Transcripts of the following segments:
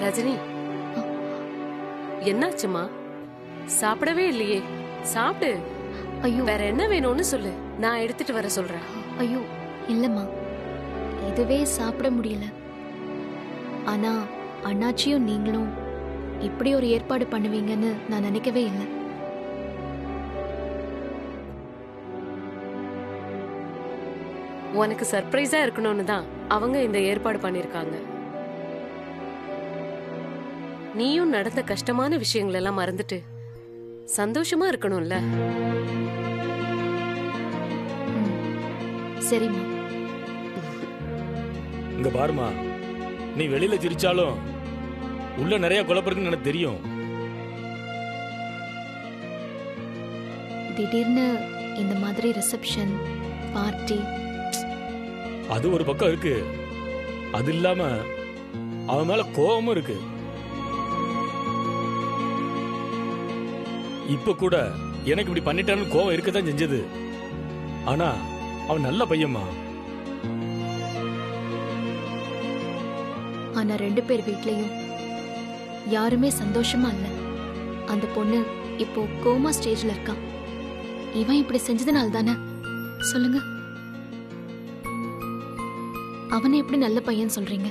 ரஜினி, என்னாச்சுமா? சாப்பிடவே இல்லையே, சாப்பிடு. ஐயோ, வேற என்ன வேணும்னு சொல்லு, நான் எடுத்துட்டு வர சொல்றேன். ஐயோ இல்லம்மா, இதுவே சாப்பிட முடியல. ஆனா அண்ணாச்சியும் நீங்களும் இப்படி ஒரு ஏற்பாடு பண்ணுவீங்கன்னு நான் நினைக்கவே இல்லை. உனக்கு சர்ப்ரைஸா இருக்கணும்னு தான் அவங்க இந்த ஏற்பாடு பண்ணிருக்காங்க. நீயும் நடந்த கஷ்டமான விஷயங்கள் எல்லாம் மறந்துட்டு சந்தோஷமா இருக்கணும்ல. சரிம்மா. இங்க பாருமா, நீ வெளியில சிரிச்சாலும் உள்ள நிறைய குழப்பம் இருக்குன்னு எனக்கு தெரியும். திடீர்னு இந்த மாதிரி ரிசப்ஷன் பார்ட்டி, அது ஒரு பக்கம் இருக்கு. அது இல்லாம அவன் மேல கோபமும் இருக்கு. இப்ப கூட எனக்கு இப்படி பண்ணிட்டான்னு கோபம் இருக்கதான் செஞ்சது. ஆனா அவன் நல்ல பையன்மா. ஆனா 2 பேர் வீட்லயும் யாருமே சந்தோஷமா இல்ல. அந்த பொண்ணு இப்போ கோமா ஸ்டேஜ்ல இருக்கா. இவன் இப்படி செஞ்சதுனால தானே சொல்லுங்க? அவனை எப்படி நல்ல பையன் சொல்றீங்க?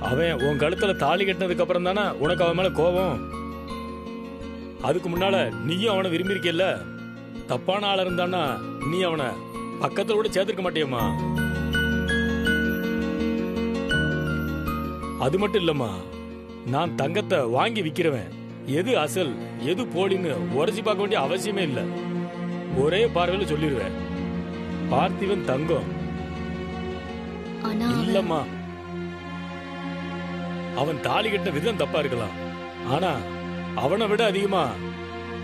அவன் உன் கழுத்துல தாலி கட்டினதுக்கு அப்புறம் தானே உனக்கு அவன் மேல கோபம். அதுக்கு முன்னால நீயும் அவனை விரும்பியிருக்கல. தப்பான ஆளா இருந்தானா நீ அவனை பக்கத்துல கூட சேர்த்திருக்க மாட்டியம்மா. அது மட்டும் இல்லம்மா, நான் தங்கத்தை வாங்கி விக்கிறவன். எது அசல் எது போலின்னு உரைச்சி பார்க்க வேண்டிய அவசியமே இல்லை. ஒரே பார்வையில சொல்லிடுவேன், பார்த்திவன் தங்கம். இல்லம்மா, அவன் தாலி கட்டின விதம் தப்பா இருக்கலாம். ஆனா அவனை விட அதிகமா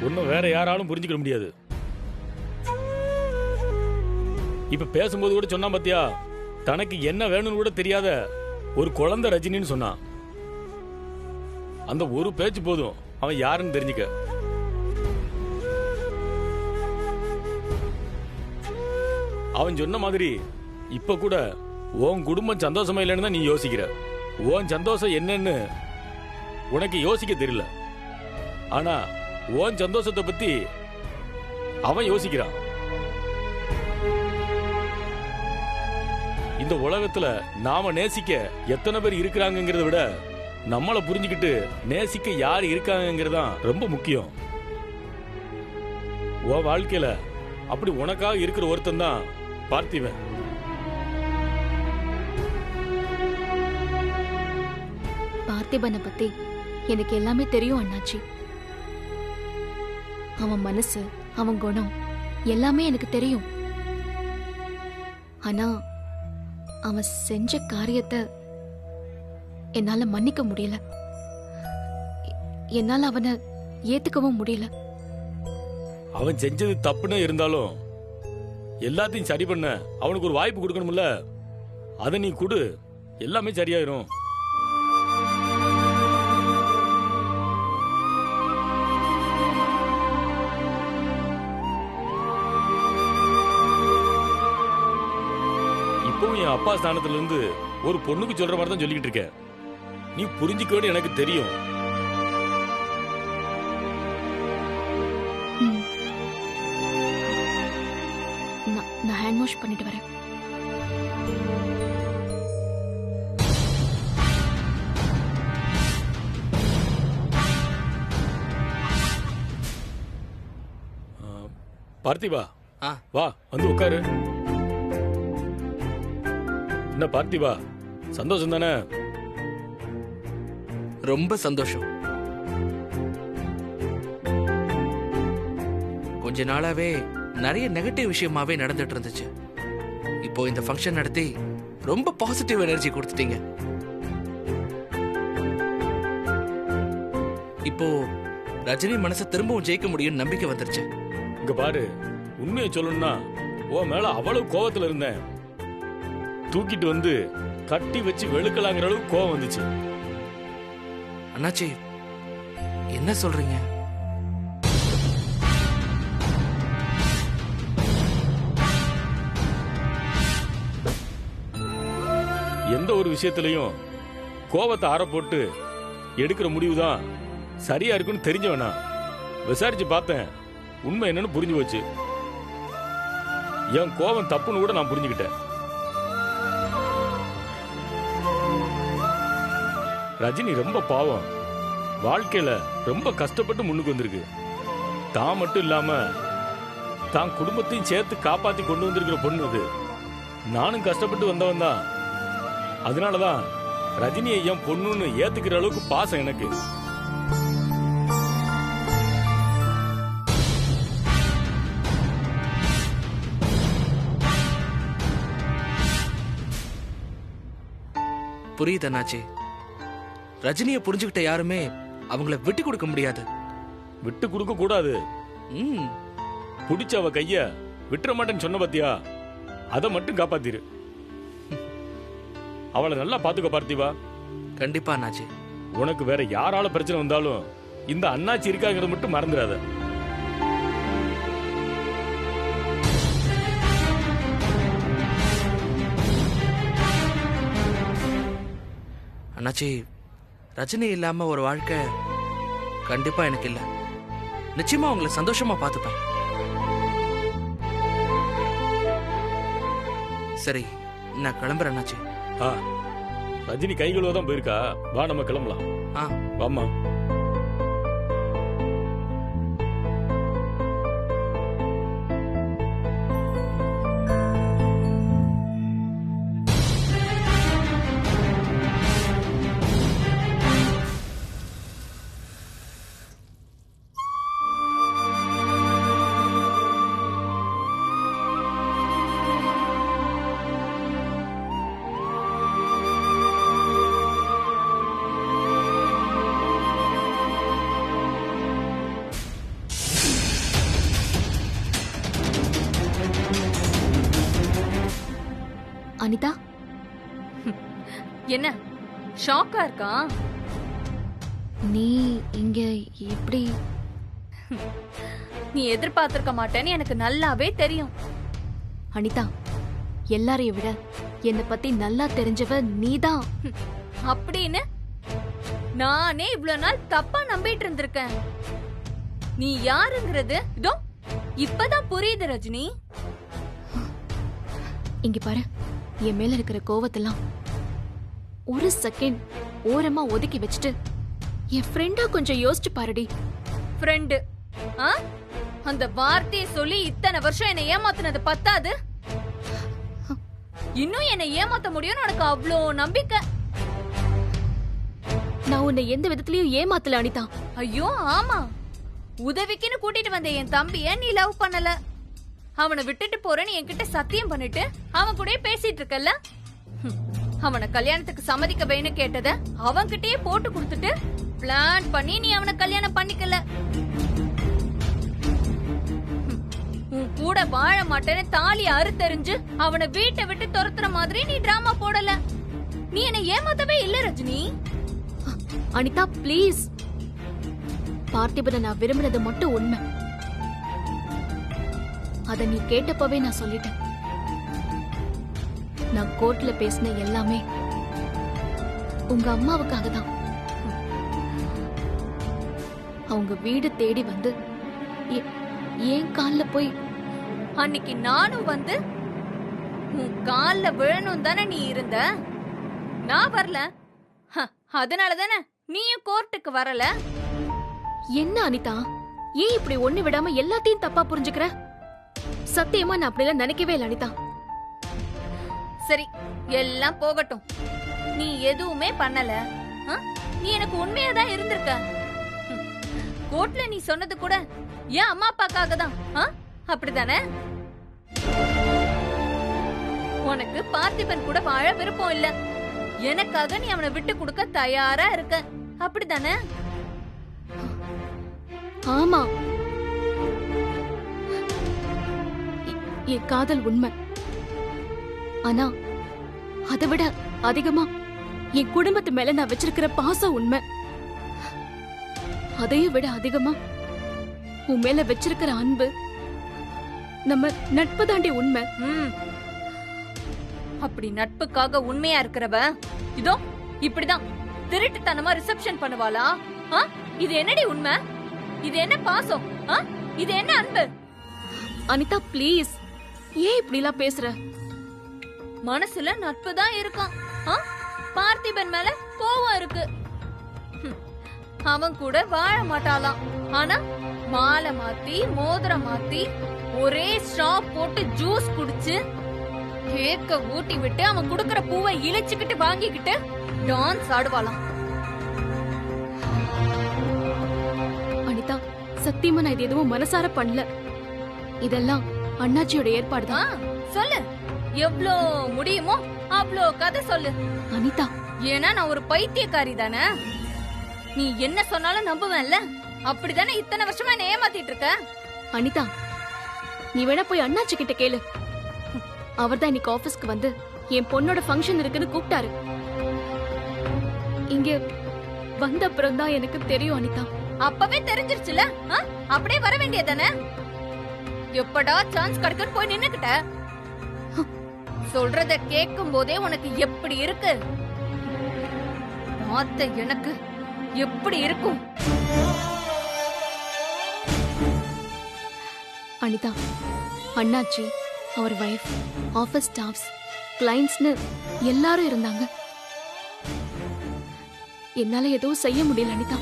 ஒன்னும் வேற யாராலும் புரிஞ்சுக்க முடியாது. இப்ப பேசும்போது கூட சொன்னா பாத்தியா, தனக்கு என்ன வேணும்னு கூட தெரியாத ஒரு குழந்தை ரஜினின்னு சொன்னான். அந்த ஒரு பேச்சு போதும் அவன் யாருன்னு தெரிஞ்சுக்க. அவன் சொன்ன மாதிரி இப்ப கூட உன் குடும்பம் சந்தோஷமா இல்லைன்னு தான் நீ யோசிக்கிற. உன் சந்தோஷம் என்னன்னு உனக்கு யோசிக்க தெரியல. ஆனா உன் சந்தோஷத்தை பத்தி அவன் யோசிக்கிறான். இந்த உலகத்துல நாம நேசிக்க எத்தனை பேர் இருக்கிறாங்கிறத விட நம்மளை புரிஞ்சுக்கிட்டு நேசிக்க யார் இருக்காங்கிறதான் ரொம்ப முக்கியம். உன் வாழ்க்கையில அப்படி உனக்காக இருக்கிற ஒருத்தன் தான் பார்த்திவன். பார்த்திபனை பத்தி எனக்கு எல்லாமே தெரியும் அண்ணாச்சி. அவன் மனசு, அவன் குணம் எல்லாமே எனக்கு தெரியும். ஆனா அவன் செஞ்ச காரியத்தை என்னால மன்னிக்க முடியல. என்னால அவனை ஏத்துக்கவும் முடியல. அவன் செஞ்சது தப்புன்னு இருந்தாலும் எல்லாத்தையும் சரி பண்ண அவனுக்கு ஒரு வாய்ப்பு கொடுக்கணும்ல. அதை நீ கொடு, எல்லாமே சரியாயிரும். இப்பவும் என் அப்பா ஸ்தானத்துல இருந்து ஒரு பொண்ணுக்கு சொல்ற மாதிரி தான் சொல்லிக்கிட்டு இருக்கேன். நீ புரிஞ்சுக்கவே எனக்கு தெரியும். நான் ஹேண்ட் வாஷ் பண்ணிட்டு வரேன். பார்த்திபா, வா வந்து உட்காரு. என்ன பார்த்திபா, சந்தோஷம் தானே? ரொம்ப சந்தோஷம். கொஞ்ச நாளாவே நிறைய நெகட்டிவ் விஷயமாவே நடந்துட்டு இருந்துச்சு. இப்போ இந்த ஃபங்க்ஷன் நடத்தி ரொம்ப பாசிட்டிவ் எனர்ஜி கொடுத்துட்டீங்க. இப்போ ரஜினி மனசை திரும்பவும் ஜெயிக்க முடியும்னு நம்பிக்கை வந்துருச்சு. இங்க பாரு, உண்மையை சொல்லணும்னா உன் மேல அவ்வளவு கோவத்துல இருந்தேன். தூக்கிட்டு வந்து கட்டி வச்சு வெளுக்கலாங்கிற அளவுக்கு கோவம் வந்துச்சு. அண்ணாச்சி, என்ன சொல்றீங்க? எந்த ஒரு விஷயத்திலையும் கோபத்தை ஆற போட்டு எடுக்கிற முடிவு தான் சரியா இருக்குன்னு தெரிஞ்ச வேணா விசாரிச்சு பார்த்தேன். உண்மை என்னன்னு புரிஞ்சு போச்சு. என் கோபம் தப்புன்னு கூட நான் புரிஞ்சுக்கிட்டேன். ரஜினி ரொம்ப பாவம். வாழ்க்கையில ரொம்ப கஷ்டப்பட்டு முன்னுக்கு வந்திருக்கு. தான் மட்டும் இல்லாம தான் குடும்பத்தையும் சேர்த்து காப்பாத்தி கொண்டு வந்திருக்கிற பொண்ணு அது. நானும் கஷ்டப்பட்டு வந்தவன் தான். அதனாலதான் ரஜினியை என் பொண்ணுன்னு ஏத்துக்கிற அளவுக்கு பாசம் எனக்கு. புரியுது அண்ணாச்சி. ரஜினியை புரிஞ்சுக்கிட்ட யாருமே அவங்கள விட்டு கொடுக்க முடியாது. விட்டு கொடுக்க கூடாது. ம், புடிச்ச அவ கைய விட்டுற மாட்டேன்னு சொன்ன பத்தியா, அதை மட்டும் காப்பாத்திரு. அவளை நல்லா பாத்துக்க பார்த்திவா. கண்டிப்பா அண்ணாச்சி. உனக்கு வேற யாரால பிரச்சனை வந்தாலும் இந்த அண்ணாச்சி இருக்காங்கிறத மட்டும் மறந்துடாத. அண்ணாச்சி, ரஜினி இல்லாம ஒரு வாழ்க்கை கண்டிப்பா எனக்கு இல்ல. நிச்சயமா உங்களை சந்தோஷமா பார்த்துப்பேன். சரி, நான் கிளம்புறேன் அண்ணாச்சி. ரஜினி கை கழுவதான் போயிருக்கா. வா நம்ம கிளம்பலாம். வாமா. அனிதா, என்ன ஷாக்கா இருக்கா? நீ இங்க எப்படி? நீ எதிர்பார்த்திருக்க மாட்டேன்னு எனக்கு நல்லாவே தெரியும். அனிதா, எல்லாரையும் விட என்னை பத்தி நல்லா தெரிஞ்சவ நீதான். அப்படின்னு நானே இவ்வளவு நாள் தப்பா நம்பிட்டு இருந்திருக்கேன். நீ யாருங்கிறது இதோ இப்பதான் புரியுது ரஜினி. இங்க பாரு, என் மேல இருக்கிற கோவத்தெல்லாம் ஒரு செகண்ட் ஓரமா ஒதுக்கி வச்சுட்டு என் ஃப்ரெண்டா கொஞ்சம் யோசிச்சு பாருடி. ஃப்ரெண்டு? அந்த வார்த்தையை சொல்லி இத்தனை வருஷம் என்னை ஏமாத்தினது பத்தாது, இன்னும் என்னை ஏமாத்த முடியும்னு உனக்கு அவ்வளோ நம்பிக்கை? நான் உன்னை எந்த விதத்திலயும் ஏமாத்தல அனிதா. ஐயோ ஆமா, உதவிக்குன்னு கூட்டிட்டு வந்த என் தம்பிய நீ லவ் பண்ணல. அவனை விட்டுட்டு போறேன்னு என்கிட்ட சத்தியம் பண்ணிட்டு அவன் கூட பேசிட்டு இருக்கல. அவனை கல்யாணத்துக்கு சம்மதிக்க வேணும் கேட்டத அவன்கிட்டயே போட்டு கொடுத்துட்டு பிளான் பண்ணி நீ அவனை கல்யாணம் பண்ணிக்கல. உன் கூட வாழ மாட்டேன்னு தாலி அறுத்தெறிஞ்சு அவனை வீட்டை விட்டு துரத்துற மாதிரி நீ டிராமா போடல. நீ என்னை ஏமாத்தவே இல்ல ரஜினி. அனிதா பிளீஸ், பார்த்திபனை நான் விரும்பினது மட்டும் உண்மை. அத நீ கேட்டப்பவே நான் சொல்லிட்டேன். நான் கோர்ட்ல பேசின எல்லாமே உங்க அம்மாவுக்காக தான். அவங்க வீடு தேடி வந்து ஏன் கால்ல போய் அன்னைக்கு நானும் வந்து உன் கால்ல விழணும் தானே நீ இருந்த. நான் வரல, அதனாலதானே நீயும் கோர்ட்டுக்கு வரல. என்ன அனிதா, ஏன் இப்படி ஒண்ணு விடாம எல்லாத்தையும் தப்பா புரிஞ்சுக்கிற? சத்தியமா நான் அப்படிலாம் நினைக்கவே இல்லை அனிதா. சரி, எல்லாம் போகட்டும். நீ எதுவுமே பண்ணல, நீ எனக்கு உண்மையாதான் இருந்திருக்க. கோர்ட்ல நீ சொன்னது கூட என் அம்மா அப்பாக்காக தான், அப்படிதானே? உனக்கு பார்த்திபன் கூட வாழ விருப்பம் இல்ல, எனக்காக நீ அவனை விட்டு கொடுக்க தயாரா இருக்க, அப்படிதானே? ஆமா, என் காதல் உண்மை. ஆனா அதை விட அதிகமா என் குடும்பத்து மேல நான் வச்சிருக்கிற பாசம் உண்மை. அதையும் விட அதிகமா உன் மேல வச்சிருக்கிற அன்பு, நம்ம நட்பு தாண்டி உண்மை. அப்படி நட்புக்காக உண்மையா இருக்கிறவ இதோ இப்படிதான் திருட்டுத்தனமா ரிசப்ஷன் பண்ணுவாளா? இது என்னடி உண்மை? இது என்ன பாசம்? இது என்ன அன்பு? அனிதா ப்ளீஸ், ஏன் இப்படி எல்லாம் பேசுற? மனசுல நட்பு தான் இருக்கும். பார்த்திபன் மேல கோவம் இருக்கு. அவன் கூட வாழ மாட்டாளாம். ஆனா மாலை மாத்தி மோதிரம் மாத்தி ஒரே ஸ்ட்ரா போட்டு ஜூஸ் குடிச்சு கேக்க ஊட்டி விட்டு அவன் குடுக்கற பூவை இழைச்சுக்கிட்டு வாங்கிக்கிட்டு டான்ஸ் ஆடுவாளாம். அனிதா சத்தியமா நான் இது எதுவும் மனசார பண்ணல. இதெல்லாம் அண்ணாச்சியோட ஏற்பாடுதான். சொல்லு, எவ்ளோ முடியுமோ அவ்ளோ கதை சொல்லு அனிதா. ஏன்னா நான் ஒரு பைத்தியக்காரி தானே. நீ என்ன சொன்னாலும் நம்புவேன்ல. அப்படிதானே இத்தனை வருஷமா என்ன ஏமாத்திட்டு இருக்க. அனிதா நீ வேணா போய் அண்ணாச்சி கிட்ட கேளு. அவர்தான் இன்னைக்கு ஆபீஸ்க்கு வந்து என் பொண்ணோட ஃபங்க்ஷன் இருக்குன்னு கூப்பிட்டாரு. இங்க வந்த அப்புறம் தான் எனக்கு தெரியும் அனிதா. அப்பவே தெரிஞ்சிருச்சுல, அப்படியே வர வேண்டியதானே. எப்படா சான்ஸ் கிடைக்கும் போய் நின்னுக்கிட்ட. சொல்றத கேட்கும் போதே உனக்கு எப்படி இருக்கு? பார்த்த எனக்கு எப்படி இருக்கும்? அனிதா, அண்ணாச்சி, அவர் வைஃப், ஆபீஸ் ஸ்டாஃப்ஸ், கிளைண்ட்ஸ்னு எல்லாரும் இருந்தாங்க. என்னால எதுவும் செய்ய முடியல அனிதா.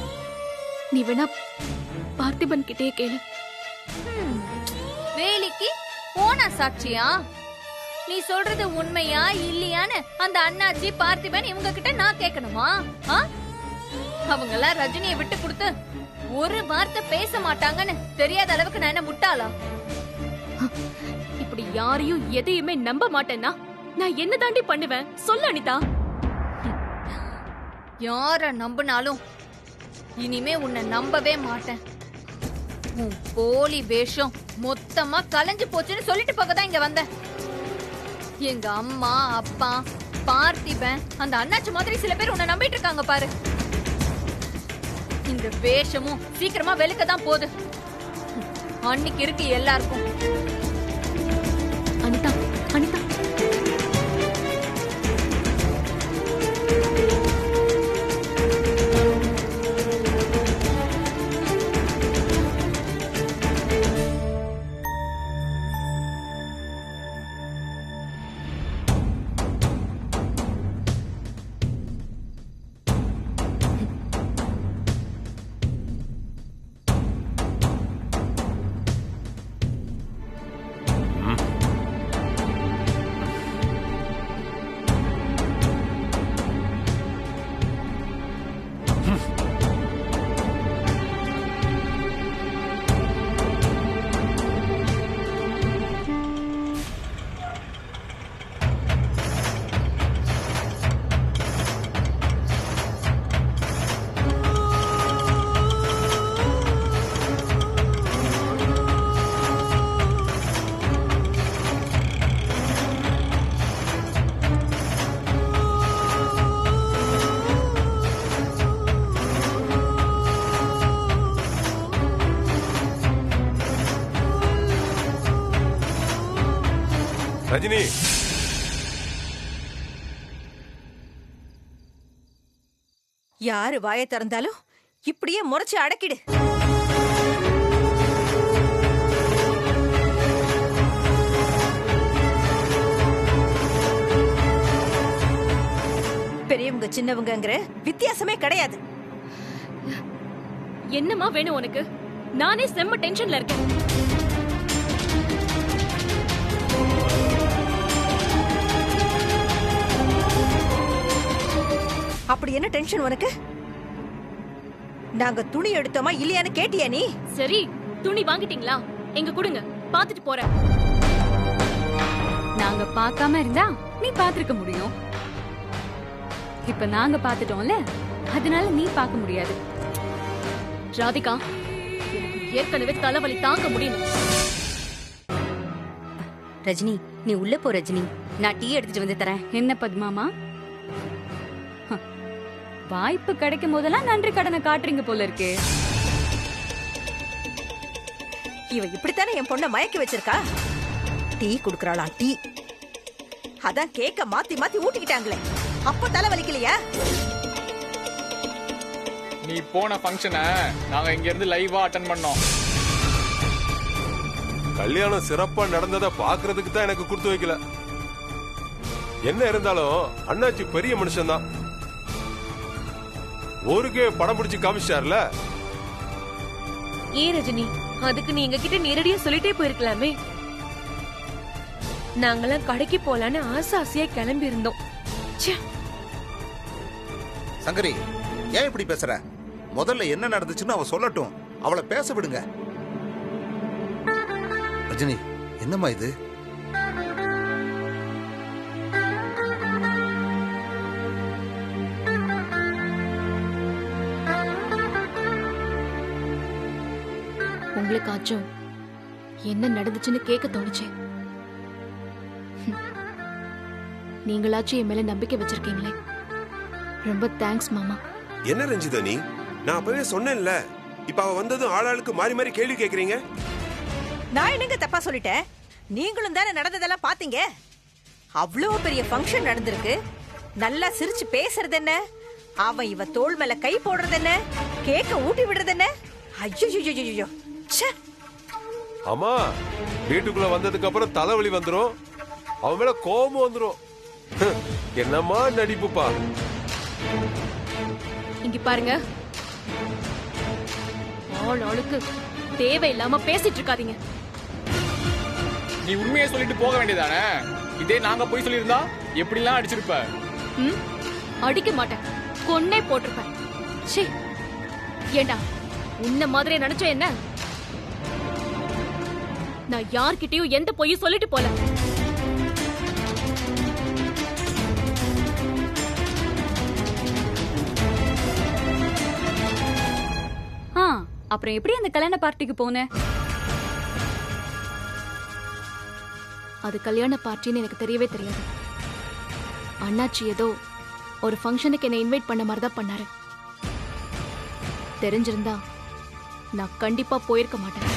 நீ வேணா பார்த்திபன் கிட்டே கேளு. வேலைக்கு போனா சாட்சியா? நீ சொல்றது உண்மையா இல்லையான்னு அந்த அண்ணாச்சி பார்த்திபன் இவங்க கிட்ட நான் கேட்கணுமா? அவங்க எல்லாம் ரஜினியை விட்டு கொடுத்து ஒரு வார்த்தை பேச மாட்டாங்கன்னு தெரியாத அளவுக்கு நான் என்ன முட்டாளா? இப்படி யாரையும் எதையுமே நம்ப மாட்டேன்னா நான் என்ன தாண்டி பண்ணுவேன் சொல்லு அனிதா. யார நம்பினாலும் இனிமே உன்னை நம்பவே மாட்டேன். உன் போலி வேஷம் மொத்தமா கலைஞ்சு போச்சுன்னு சொல்லிட்டு போகதான் இங்க வந்தேன். எங்க அம்மா அப்பா பார்த்திபன் அந்த அண்ணாச்சி மாதிரி சில பேர் உன்னை நம்பிட்டு இருக்காங்க பாரு. இந்த வேஷமும் சீக்கிரமா வெளுக்க தான் போகுது. அன்னைக்கு இருக்கு எல்லாருக்கும். அனிதா, அனிதா ரஜினி, யாரு வாயை திறந்தாலும் இப்படியே முறைச்சு அடக்கிடு. பெரியவங்க சின்னவங்கங்கிற வித்தியாசமே கிடையாது. என்னமா வேணும் உனக்கு? நானே செம்ம டென்ஷன்ல இருக்கேன். அப்படி என்ன டென்ஷன் உனக்கு? நாங்க துணி எடுத்தோமா இல்லையான்னு கேட்டியா நீ? சரி, துணி வாங்கிட்டீங்களா? எங்க கொடுங்க, பாத்துட்டு போறேன். நாங்க பார்க்காம இருந்தா நீ பாத்துக்க முடியும். இப்ப நாங்க பாத்துட்டோம்ல, அதனால நீ பார்க்க முடியாது. ராதிகா, ஏற்கனவே தலைவலி தாங்க முடியல. ரஜினி, நீ உள்ள போ ரஜினி, நான் டீ எடுத்துட்டு வந்து தரேன். என்ன பத்மாமா, வாய்ப்பு கிடைக்கும் போதெல்லாம் நன்றி கடனை காட்டுறீங்க போல இருக்கு. இவ இப்படித்தானே என் பொண்ணை மயக்கி வச்சிருக்கா? டீ குடுக்கறாளா? டீ அதான் கேக்க மாத்தி மாத்தி ஊட்டிக்கிட்டாங்களே, அப்ப தலை வலிக்கலையா? நீ போன ஃபங்க்ஷனை நாங்க இங்க இருந்து லைவா அட்டெண்ட் பண்ணோம். கல்யாணம் சிறப்பா நடந்ததை பாக்குறதுக்கு தான் எனக்கு கொடுத்து வைக்கல. என்ன இருந்தாலும் அண்ணாச்சி பெரிய மனுஷன் தான். ஊருக்கே படம் பிடிச்சு காமிச்சார்ல. ஏன் ரஜினி, அதுக்கு நீ எங்க கிட்ட நேரடியா சொல்லிட்டே போயிருக்கலாமே. நாங்களாம் கடைக்கு போலான்னு ஆசையா கிளம்பி இருந்தோம். சங்கரி, ஏன் இப்படி பேசுற? முதல்ல என்ன நடந்துச்சுன்னு அவ சொல்லட்டும், அவளை பேச விடுங்க. ரஜினி, என்னம்மா இது? உங்களுக்காச்சும் என்ன நடந்துச்சுன்னு கேட்க தோணுச்சு. நீங்களாச்சும் என் மேல நம்பிக்கை வச்சிருக்கீங்களே, ரொம்ப தேங்க்ஸ் மாமா. என்ன ரஞ்சிதா நீ? நான் அப்பவே சொன்னேன்ல, இப்ப அவ வந்ததும் ஆளாளுக்கு மாறி மாறி கேள்வி கேக்குறீங்க. நான் என்னங்க தப்பா சொல்லிட்டேன்? நீங்களும் தானே நடந்ததெல்லாம் பாத்தீங்க. அவ்வளவு பெரிய ஃபங்க்ஷன் நடந்திருக்கு. நல்லா சிரிச்சு பேசுறது என்ன, அவன் இவ தோள் மேல கை போடுறது என்ன, கேக்க ஊட்டி விடுறது என்ன. ஐயோ, ஆமா, வீட்டுக்குள்ள வந்ததுக்கு அப்புறம் தலைவலி வந்துரும், அவன் மேல கோபம் வந்துரும். என்னம்மா நடிப்புப்பா. இங்க பாருங்க, ஆளுக்கு தேவையில்லாம பேசிட்டு இருக்காதீங்க. நீ உண்மையை சொல்லிட்டு போக வேண்டியதானே? இதே நாங்க போய் சொல்லியிருந்தா எப்படிலாம் அடிச்சிருப்ப? அடிக்க மாட்டேன், கொன்னே போட்டிருப்பேன். சீ, ஏண்டா உன்ன மாதிரி நினைச்ச என்ன? நான் யார்கிட்டயும் எந்த பொய்யும் சொல்லிட்டு போல. அப்புறம் எப்படி அந்த கல்யாண பார்ட்டிக்கு போன? அது கல்யாண பார்ட்டின்னு எனக்கு தெரியவே தெரியாது. அண்ணாச்சி ஏதோ ஒரு ஃபங்க்ஷனுக்கு என்னை இன்வைட் பண்ண மாதிரி தான் பண்ணாரு. தெரிஞ்சிருந்தா நான் கண்டிப்பா போயிருக்க மாட்டேன்.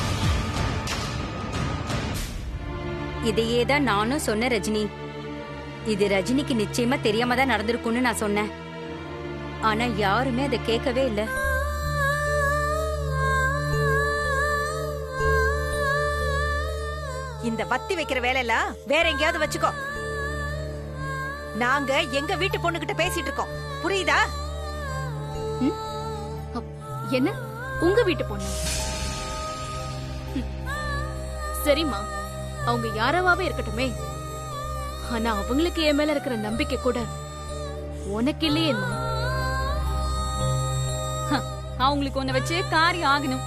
இதையே தான் நானும் சொன்னேன் ரஜினி. இது ரஜினிக்கு நிச்சயமா தெரியாம தான் நடந்திருக்கும்னு நான் சொன்னேன். ஆனா யாருமே அதை கேட்கவே இல்லை. இந்த வத்தி வைக்கிற வேலையெல்லாம் வேற எங்கேயாவது வச்சுக்கோ. நாங்க எங்க வீட்டு பொண்ணு கிட்ட பேசிட்டு இருக்கோம், புரியுதா? என்ன உங்க வீட்டு பொண்ணு? சரிம்மா, அவங்க யாராவே இருக்கட்டுமே. ஆனா அவங்களுக்கு என் மேல இருக்கிற நம்பிக்கை கூட உனக்கு இல்லையேம்மா. அவங்களுக்கு ஒன்ன வச்சு காரியம் ஆகணும்,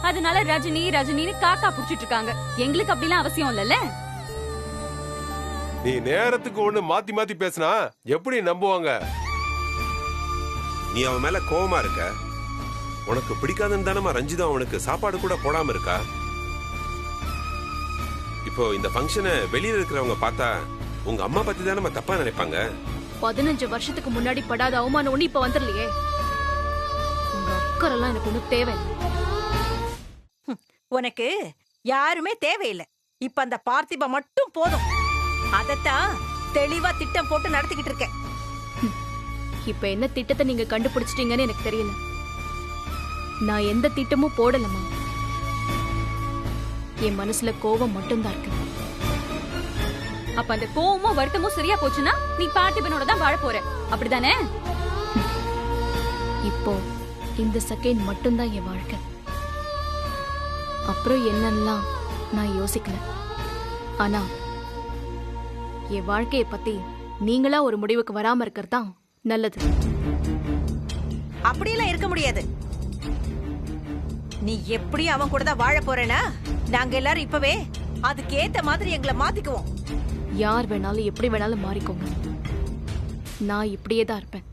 அதனால ரஜினி ரஜினின்னு காக்கா புடிச்சிட்டு இருக்காங்க. எங்களுக்கு அப்படிலாம் அவசியம் இல்லல்ல. நீ நேரத்துக்கு ஒண்ணு மாத்தி மாத்தி பேசினா எப்படி நம்புவாங்க? நீ அவன் மேல கோவமா இருக்க. உனக்கு பிடிக்காதுன்னு தானமா ரஞ்சிதா அவனுக்கு சாப்பாடு கூட போடாம இருக்கா. இப்போ இந்த ஃபங்க்ஷனை வெளியில இருக்கிறவங்க பார்த்தா உங்க அம்மா பத்தி தானே தப்பா நினைப்பாங்க. 15 வருஷத்துக்கு முன்னாடி படாத அவமானம் ஒண்ணு இப்ப வந்துடலையே. உங்க அக்கறெல்லாம் எனக்கு ஒண்ணு தேவையில்லை. உனக்கு யாருமே தேவையில்லை. இப்ப அந்த பார்த்திபா மட்டும் போதும். அதத்தான் தெளிவா திட்டம் போட்டு நடத்திக்கிட்டு இருக்கேன். இப்ப என்ன திட்டத்தை நீங்க கண்டுபிடிச்சிட்டீங்கன்னு எனக்கு தெரியல. நான் எந்த திட்டமும் போடலமா. என் மனசுல கோவம் மட்டும்தான் இருக்கு. அப்ப அந்த கோவமும் வருத்தமும் சரியா போச்சுன்னா நீ பார்த்திபனோட தான் வாழ போற, அப்படிதானே? இப்போ இந்த செகண்ட் மட்டும்தான் என் வாழ்க்கை. அப்புறம் என்னெல்லாம் நான் யோசிக்கல. ஆனா என் வாழ்க்கையை பத்தி நீங்களா ஒரு முடிவுக்கு வராம இருக்கிறது தான் நல்லது. அப்படியெல்லாம் இருக்க முடியாது. நீ எப்படி அவன் கூட தான் வாழ போறேனா? நாங்க எல்லாரும் இப்பவே அதுக்கு ஏத்த மாதிரி எங்களை மாத்திக்குவோம். யார் வேணாலும் எப்படி வேணாலும் மாறிக்கோங்க, நான் இப்படியே தான் இருப்பேன்.